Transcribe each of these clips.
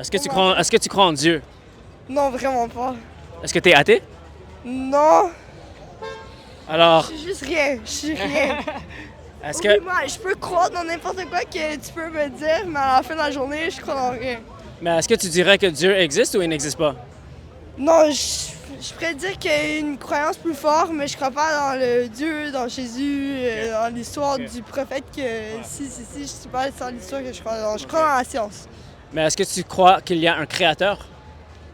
Est-ce que tu crois en Dieu? Non, vraiment pas. Est-ce que tu es athée? Non, Alors, je suis juste rien. Je suis rien. est-ce que... Oublie-moi, je peux croire dans n'importe quoi que tu peux me dire, mais à la fin de la journée, je crois dans rien. Mais est-ce que tu dirais que Dieu existe ou il n'existe pas? Non, je pourrais dire qu'il y a une croyance plus forte, mais je crois pas dans le Dieu, dans Jésus, dans l'histoire du prophète que si, je sais pas dans l'histoire que je crois dans. Je crois dans la science. Mais est-ce que tu crois qu'il y a un créateur?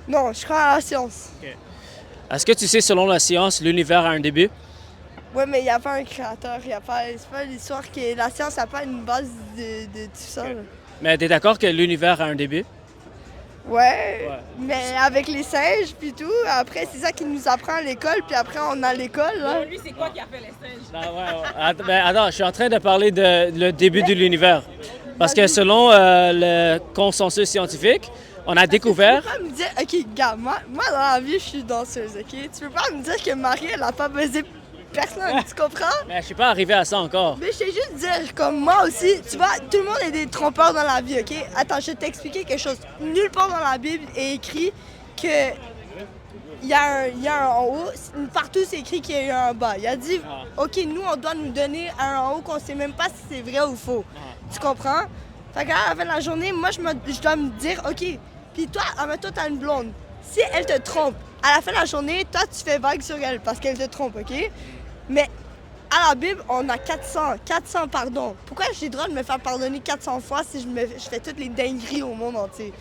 Non, je crois à la science. Est-ce que tu sais, selon la science, l'univers a un début? Ouais, mais il n'y a pas un créateur, c'est pas l'histoire que la science n'a pas une base de tout ça. Là. Mais tu es d'accord que l'univers a un début? Ouais, mais avec les singes puis tout, après c'est ça qui nous apprend à l'école, puis après on a l'école. Là. Lui, c'est quoi qui a fait les singes? Ah ouais. Attends, je suis en train de parler de le début de l'univers. Parce que selon le consensus scientifique, on a découvert... Tu peux pas me dire, ok, gars, moi dans la vie je suis danseuse, ok? Tu peux pas me dire que Marie elle a pas baisé personne, tu comprends? Mais je suis pas arrivé à ça encore. Mais je t'ai juste dire, comme moi aussi, tu vois, tout le monde est des trompeurs dans la vie, ok? Attends, je vais t'expliquer quelque chose. Nulle part dans la Bible est écrit que il y a un en haut, partout c'est écrit qu'il y a eu un en bas. Il a dit, ok, nous on doit nous donner un en haut qu'on sait même pas si c'est vrai ou faux. Tu comprends? Fait qu'à la fin de la journée, moi je dois me dire, ok, puis toi, admettons t'as une blonde. Si elle te trompe, à la fin de la journée, toi tu fais vague sur elle parce qu'elle te trompe, ok? Mais à la Bible, on a 400 pardons. Pourquoi j'ai le droit de me faire pardonner 400 fois si je fais toutes les dingueries au monde entier?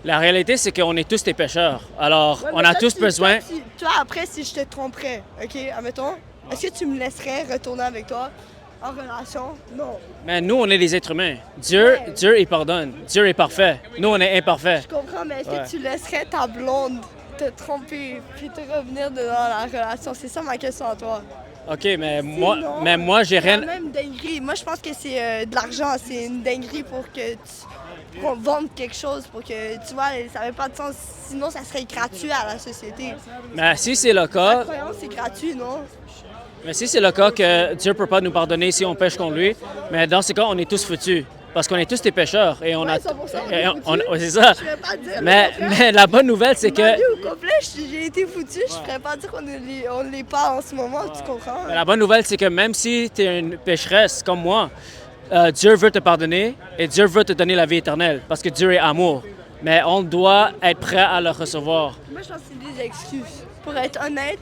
La réalité, c'est qu'on est tous des pécheurs. Alors, Ouais, on mais a toi, tous besoin... Toi, après, si je te tromperais, ok, admettons, est-ce que tu me laisserais retourner avec toi en relation? Non. Mais nous, on est des êtres humains. Dieu, il pardonne. Dieu est parfait. Nous, on est imparfaits. Je comprends, mais est-ce que tu laisserais ta blonde te tromper puis te revenir dans la relation? C'est ça ma question à toi. OK, mais moi, j'ai C'est rien... la même dinguerie. Moi, je pense que c'est de l'argent. C'est une dinguerie pour qu'on vende quelque chose, pour que, tu vois, ça n'avait pas de sens. Sinon, ça serait gratuit à la société. Mais si c'est le La cas... croyance, c'est gratuit, non? Mais si c'est le cas que Dieu peut pas nous pardonner si on pêche contre lui, mais dans ce cas, on est tous foutus. Parce qu'on est tous des pécheurs et on Ouais, a... 100%, et on est c'est ça. Je ne pas dire Mais la bonne nouvelle, c'est Ma que... vie au complet, j'ai été foutue. Je ne pourrais pas dire qu'on ne l'est pas en ce moment, tu comprends? La bonne nouvelle, c'est que même si tu es une pécheresse comme moi, Dieu veut te pardonner et Dieu veut te donner la vie éternelle parce que Dieu est amour. Mais on doit être prêt à le recevoir. Moi, je pense que c'est des excuses. Pour être honnête,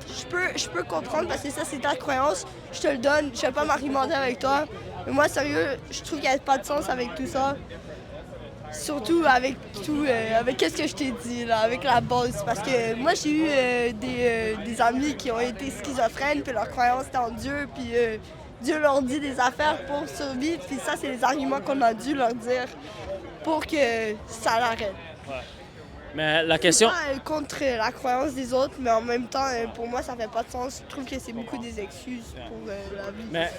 je peux comprendre parce que ça, c'est ta croyance. Je te le donne. Je ne vais pas m'argumenter avec toi. Mais moi, sérieux, je trouve qu'il n'y a pas de sens avec tout ça. Surtout avec tout, avec qu'est-ce que je t'ai dit, là, avec la base. Parce que moi, j'ai eu des amis qui ont été schizophrènes, puis leur croyance était en Dieu, puis Dieu leur dit des affaires pour survivre, puis ça, c'est les arguments qu'on a dû leur dire pour que ça l'arrête. Mais la question... Je suis pas contre la croyance des autres, mais en même temps, pour moi, ça fait pas de sens. Je trouve que c'est beaucoup des excuses pour la vie. Mais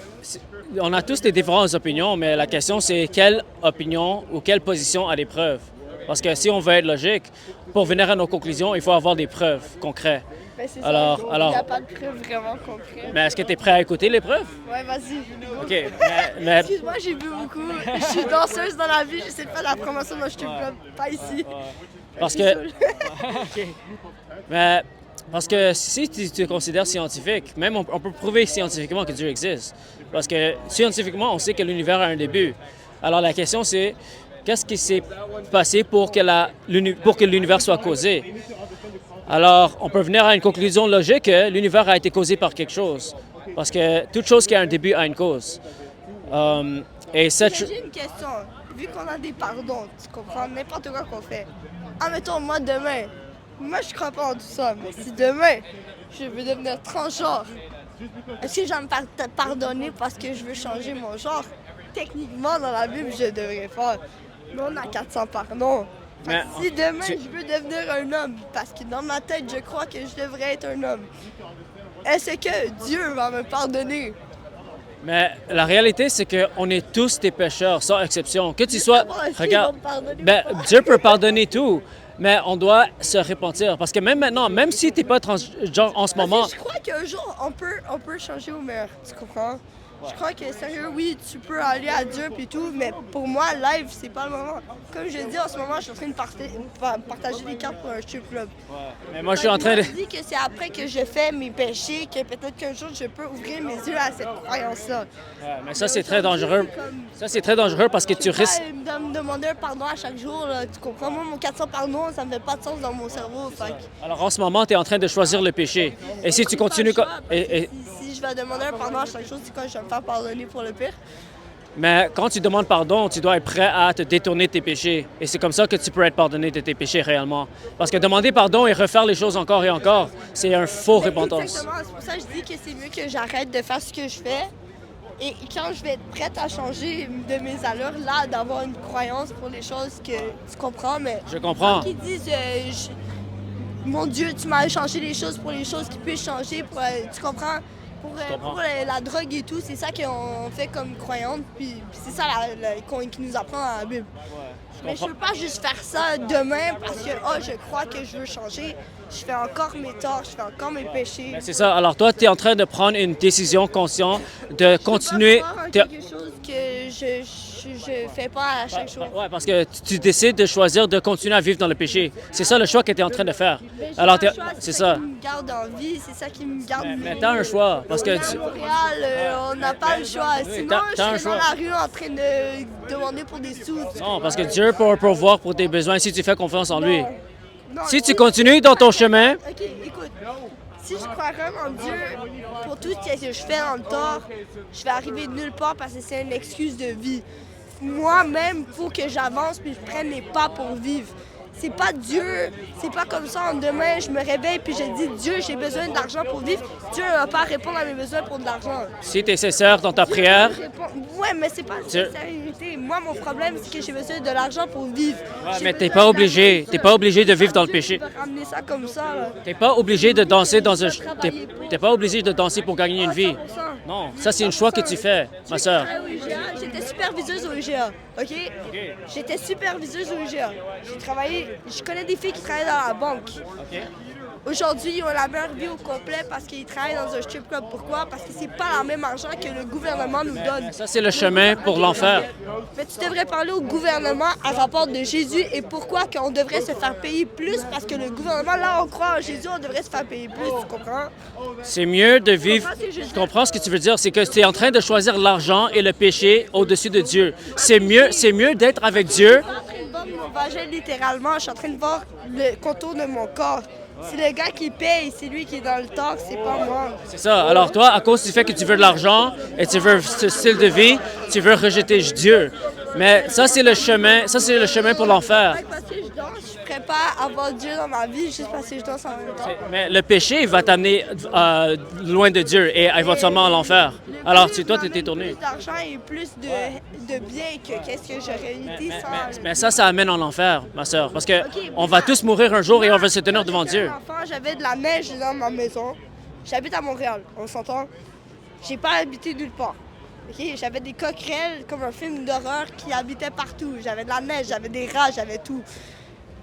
on a tous des différentes opinions, mais la question, c'est quelle opinion ou quelle position a des preuves. Parce que si on veut être logique, pour venir à nos conclusions, il faut avoir des preuves concrètes. Ben, c'est Alors- ça, il n'y a pas de preuves vraiment concrètes. Mais est-ce que tu es prêt à écouter les preuves? Ouais, vas-y. OK. Mais Excuse-moi, j'ai bu beaucoup. Je suis danseuse dans la vie, j'essaie de faire la promotion, donc je te bloque pas ici. parce Je suis que... saoule. Mais parce que si tu te considères scientifique, même on peut prouver scientifiquement que Dieu existe. Parce que scientifiquement, on sait que l'univers a un début. Alors la question c'est, qu'est-ce qui s'est passé pour que l'univers soit causé? Alors, on peut venir à une conclusion logique que l'univers a été causé par quelque chose. Parce que toute chose qui a un début a une cause. Et cette... J'ai une question. Vu qu'on a des pardons, tu comprends n'importe quoi qu'on fait. Admettons, moi demain, moi je crois pas en tout ça, mais si demain je veux devenir transgenre, est-ce que je vais me pardonner parce que je veux changer mon genre? Techniquement, dans la Bible, je devrais faire. Mais on a 400 pardons. Fait que Mais si demain tu- je veux devenir un homme, parce que dans ma tête, je crois que je devrais être un homme, est-ce que Dieu va me pardonner? Mais la réalité, c'est qu'on est tous des pécheurs, sans exception. Que tu sois... Est-ce qu'il Regarde, va me pardonner ou ben, pas? Dieu peut pardonner tout, mais on doit se repentir. Parce que même maintenant, même si tu n'es pas transgenre en ce moment... Je crois qu'un jour, on peut changer au meilleur, tu comprends? Je crois que, sérieux, oui, tu peux aller à Dieu et tout, mais pour moi, live, c'est pas le moment. Comme je dis, en ce moment, je suis en train de partager des cartes pour un strip club. Ouais. Mais moi, je suis en train de... Je dis que c'est après que je fais mes péchés que peut-être qu'un jour, je peux ouvrir mes yeux à cette croyance-là. Ouais, mais ça, c'est très dangereux. Ça, c'est très dangereux parce que tu risques... Me demander un pardon à chaque jour, là, tu comprends? Moi, mon 400 pardons, ça me fait pas de sens dans mon cerveau. Alors, en ce moment, tu es en train de choisir le péché. Et si tu continues... Si je vais demander un pardon à chaque chose, c'est quand je vais me faire pardonner pour le pire. Mais quand tu demandes pardon, tu dois être prêt à te détourner de tes péchés. Et c'est comme ça que tu peux être pardonné de tes péchés réellement. Parce que demander pardon et refaire les choses encore et encore, c'est un faux repentance. Exactement, c'est pour ça que je dis que c'est mieux que j'arrête de faire ce que je fais. Et quand je vais être prête à changer de mes allures, là, d'avoir une croyance pour les choses que tu comprends, mais... Je comprends. Quand ils disent mon Dieu, tu m'as changé les choses pour les choses qui peuvent changer, tu comprends? Pour la drogue et tout, c'est ça qu'on fait comme croyante, puis c'est ça qui nous apprend dans la Bible. Ouais, mais je veux pas juste faire ça demain parce que je crois que je veux changer. Je fais encore mes torts, je fais encore mes péchés. C'est ça. Alors toi, tu es en train de prendre une décision consciente de continuer... C'est quelque chose que je fais pas à chaque jour. Oui, parce que tu décides de choisir de continuer à vivre dans le péché. C'est ça le choix que tu es en train de faire. Alors, c'est ça. qui me garde en vie, c'est ça qui me garde... Mais t'as un choix, parce que... À Montréal, on n'a pas le choix. Sinon, je serais dans la rue en train de demander pour des sous. Non, parce que Dieu peut pourvoir pour tes besoins si tu fais confiance en lui. Non, si tu continues dans ton chemin... OK, écoute. Si je crois vraiment en Dieu, pour tout ce que je fais dans le tort, je vais arriver de nulle part parce que c'est une excuse de vie. Moi-même, il faut que j'avance puis je prenne les pas pour vivre. C'est pas Dieu, c'est pas comme ça. Demain, je me réveille puis je dis Dieu, j'ai besoin d'argent pour vivre. Dieu ne va pas répondre à mes besoins pour de l'argent. Si tu es sincère dans ta prière... Ouais, mais c'est pas sincérité. Moi, mon problème, c'est que j'ai besoin de l'argent pour vivre. Ouais, mais t'es pas obligé. T'es pas obligé de vivre dans le péché. Tu peux ramener ça comme ça. T'es pas obligé de danser dans un... T'es pas obligé de danser pour gagner une vie. Non, ça c'est un choix que tu fais, ma soeur. J'étais superviseuse au IGA, OK? J'étais superviseuse au IGA. J'ai travaillé, je connais des filles qui travaillent dans la banque. Aujourd'hui, ils ont la meilleure vie au complet parce qu'ils travaillent dans un strip club. Pourquoi? Parce que c'est pas le même argent que le gouvernement nous donne. Ça, c'est le chemin pour l'enfer. Mais tu devrais parler au gouvernement à rapport de Jésus et pourquoi qu'on devrait se faire payer plus parce que le gouvernement, là, on croit en Jésus, on devrait se faire payer plus, tu comprends? C'est mieux de vivre... Je comprends ce que tu veux dire. C'est que tu es en train de choisir l'argent et le péché au-dessus de Dieu. C'est mieux d'être avec Dieu. Je suis en train de voir mon vagin littéralement. Je suis en train de voir le contour de mon corps. C'est le gars qui paye, c'est lui qui est dans le tort, c'est pas moi. C'est ça. Alors toi, à cause du fait que tu veux de l'argent et tu veux ce style de vie, tu veux rejeter Dieu. Mais ça, c'est le chemin pour l'enfer. Parce que je danse, je ne pourrais pas avoir Dieu dans ma vie juste parce que je danse en même temps. Mais le péché va t'amener loin de Dieu et éventuellement à l'enfer. Alors toi, tu t'es tourné. Plus d'argent et plus de biens que qu'est-ce que j'aurais été sans... Mais ça amène en enfer, ma soeur. Parce que on va tous mourir un jour et on va se tenir devant Dieu. J'avais de la neige dans ma maison. J'habite à Montréal, on s'entend. J'ai pas habité nulle part. Okay? J'avais des coquerelles comme un film d'horreur qui habitaient partout. J'avais de la neige, j'avais des rats, j'avais tout.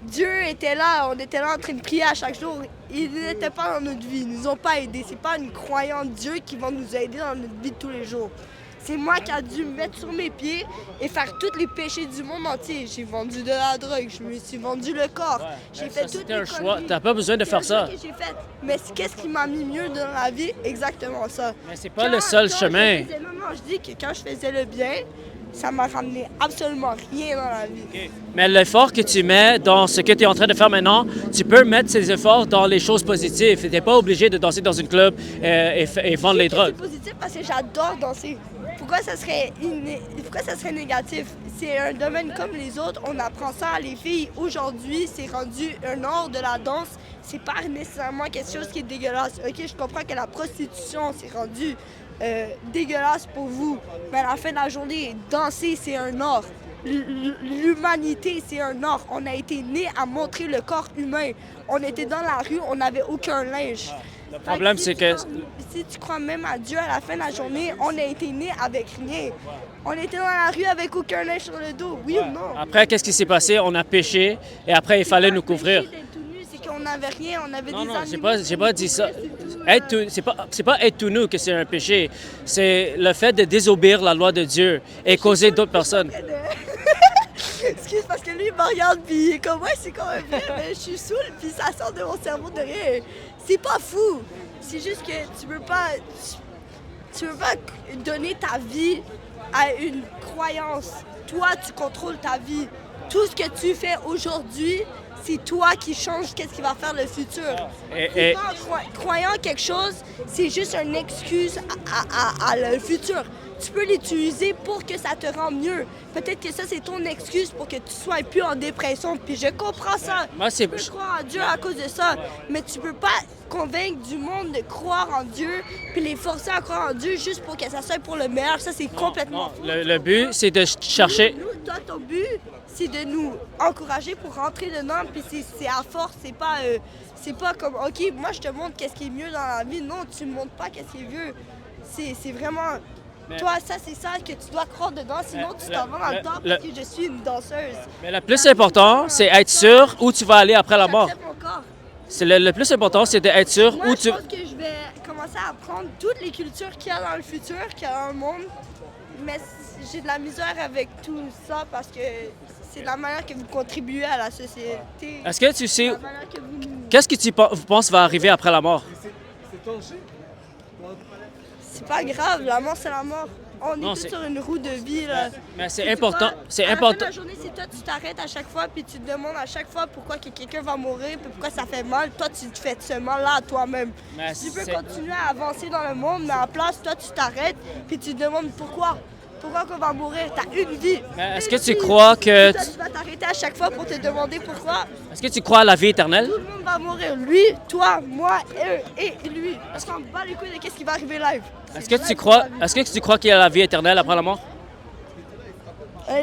Dieu était là, on était là en train de prier à chaque jour. Il n'était pas dans notre vie, ils nous ont pas aidés. C'est pas une croyante Dieu qui va nous aider dans notre vie de tous les jours. C'est moi qui ai dû me mettre sur mes pieds et faire tous les péchés du monde entier. J'ai vendu de la drogue, je me suis vendu le corps. Ouais, j'ai fait tout un choix. T'as pas besoin de faire ça. Mais qu'est-ce qui m'a mis mieux dans la vie? Exactement ça. Mais c'est pas le seul chemin. Je dis que quand je faisais le bien, ça m'a ramené absolument rien dans la vie. Okay. Mais l'effort que tu mets dans ce que tu es en train de faire maintenant, tu peux mettre ces efforts dans les choses positives. Tu n'es pas obligé de danser dans une club et vendre les drogues. C'est positif parce que j'adore danser. Pourquoi ça serait négatif? C'est un domaine comme les autres. On apprend ça à les filles. Aujourd'hui, c'est rendu un art de la danse. C'est pas nécessairement quelque chose qui est dégueulasse. OK, je comprends que la prostitution, c'est rendu dégueulasse pour vous. Mais à la fin de la journée, danser, c'est un art. L'humanité, c'est un art. On a été nés à montrer le corps humain. On était dans la rue, on n'avait aucun linge. Le problème, c'est que... Si tu crois même à Dieu, à la fin de la journée, on a été nés avec rien. On était dans la rue avec aucun linge sur le dos, oui ou non? Après, qu'est-ce qui s'est passé? On a péché et après, il fallait nous couvrir. C'est qu'on n'avait rien, on avait Non, des non, animaux. j'ai pas dit ça. C'est pas être tout nu que c'est un péché. C'est le fait de désobéir la loi de Dieu et causer d'autres personnes. Excuse, parce que lui, il me regarde, puis il est comme, ouais, c'est quand même vrai, mais je suis saoul, puis ça sort de mon cerveau de rien. C'est pas fou. C'est juste que tu peux pas donner ta vie à une croyance. Toi, tu contrôles ta vie. Tout ce que tu fais aujourd'hui, c'est toi qui changes qu'est-ce qui va faire le futur. Et- Croyant quelque chose, c'est juste une excuse à le futur. Tu peux l'utiliser pour que ça te rende mieux. Peut-être que ça, c'est ton excuse pour que tu sois plus en dépression. Puis je comprends ça. Moi, Tu peux croire en Dieu à cause de ça. Mais tu peux pas convaincre du monde de croire en Dieu puis les forcer à croire en Dieu juste pour que ça soit pour le meilleur. Ça, c'est complètement fou. Le but, c'est de chercher. Nous, toi, ton but, c'est de nous encourager pour rentrer dedans. Puis c'est à force. C'est pas comme, OK, moi, je te montre qu'est-ce qui est mieux dans la vie. Non, tu me montres pas qu'est-ce qui est mieux. C'est vraiment... Toi, ça, c'est ça que tu dois croire dedans, sinon tu t'en vas dans le temps parce que je suis une danseuse. Mais le plus important, c'est être sûr où tu vas aller après la mort. J'accepte mon corps. C'est le plus important, c'est d'être sûr Moi, où je tu... pense que je vais commencer à apprendre toutes les cultures qu'il y a dans le futur, qu'il y a dans le monde. Mais j'ai de la misère avec tout ça parce que c'est la manière que vous contribuez à la société. Est-ce que tu sais... La manière que vous... Qu'est-ce que tu penses va arriver après la mort? C'est pas grave, la mort, c'est la mort. On Non, est tous c'est- sur une roue de vie, là. Mais c'est Puis important. toi, C'est à la fin de important. la journée, c'est toi, tu t'arrêtes à chaque fois, puis tu te demandes à chaque fois pourquoi que quelqu'un va mourir, puis pourquoi ça fait mal. Toi, tu te fais ce mal-là à toi-même. Mais Tu peux c'est- continuer à avancer dans le monde, mais à la place, toi, tu t'arrêtes, puis tu te demandes pourquoi. Pourquoi qu'on va mourir? T'as une vie. Mais est-ce Une que tu vie. crois que... Toi, tu vas t'arrêter à chaque fois pour te demander pourquoi. Est-ce que tu crois à la vie éternelle? Tout le monde va mourir. Lui, toi, moi, eux et lui. On s'en bat les couilles de qu'est-ce qui va arriver live. Est-ce que tu crois qu'il y a la vie éternelle après la mort?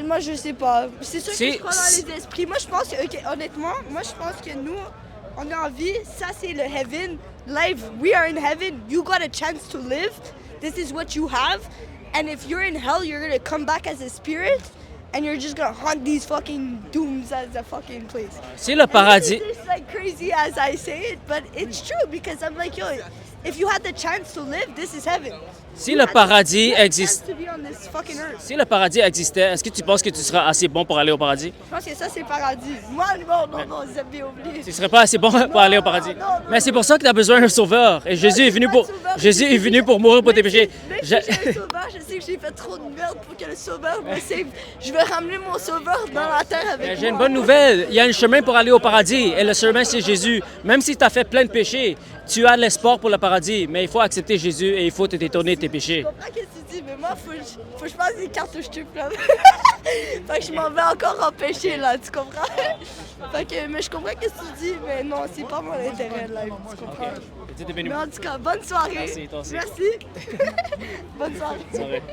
Moi, je sais pas. C'est sûr Si- que je crois dans les esprits. Moi, je pense que, ok, honnêtement, moi, je pense que nous, on est en vie. Ça, c'est le heaven. Live, we are in heaven. You got a chance to live. This is what you have. And if you're in hell, you're gonna come back as a spirit. And you're just gonna haunt these fucking dooms as a fucking place. Si le paradis... And this is like crazy as I say it, but it's true because I'm like, yo, if you had the chance to live, this is heaven. Si le paradis existe... To be on this fucking earth. Si le paradis existait, est-ce que tu penses que tu seras assez bon pour aller au paradis? Je pense que ça, c'est le paradis. Moi, non, vous avez oublié. Tu serais pas assez bon pour aller au paradis. non, Mais c'est pour ça que tu as besoin d'un sauveur. Et Jésus est venu pour mourir pour tes péchés. Même si j'ai un sauveur, je sais que j'ai fait trop de merde pour que le sauveur me save. Je vais ramener mon sauveur dans la terre avec moi. J'ai une bonne nouvelle. Il y a un chemin pour aller au paradis. Et le chemin, c'est Jésus. Même si tu as fait plein de péchés, tu as l'espoir pour le paradis. Mais il faut accepter Jésus et il faut te détourner de tes péchés. Je comprends ce que tu dis, mais moi, faut que je fasse des cartouches triples. Fait que je m'en vais encore empêcher, là, tu comprends? Fait que, mais je comprends ce que tu dis, mais non, c'est pas mon intérêt, là, tu comprends? C'était béni. Mais en tout cas, bonne soirée. Merci, toi aussi. Merci. Bonne soirée. Soirée.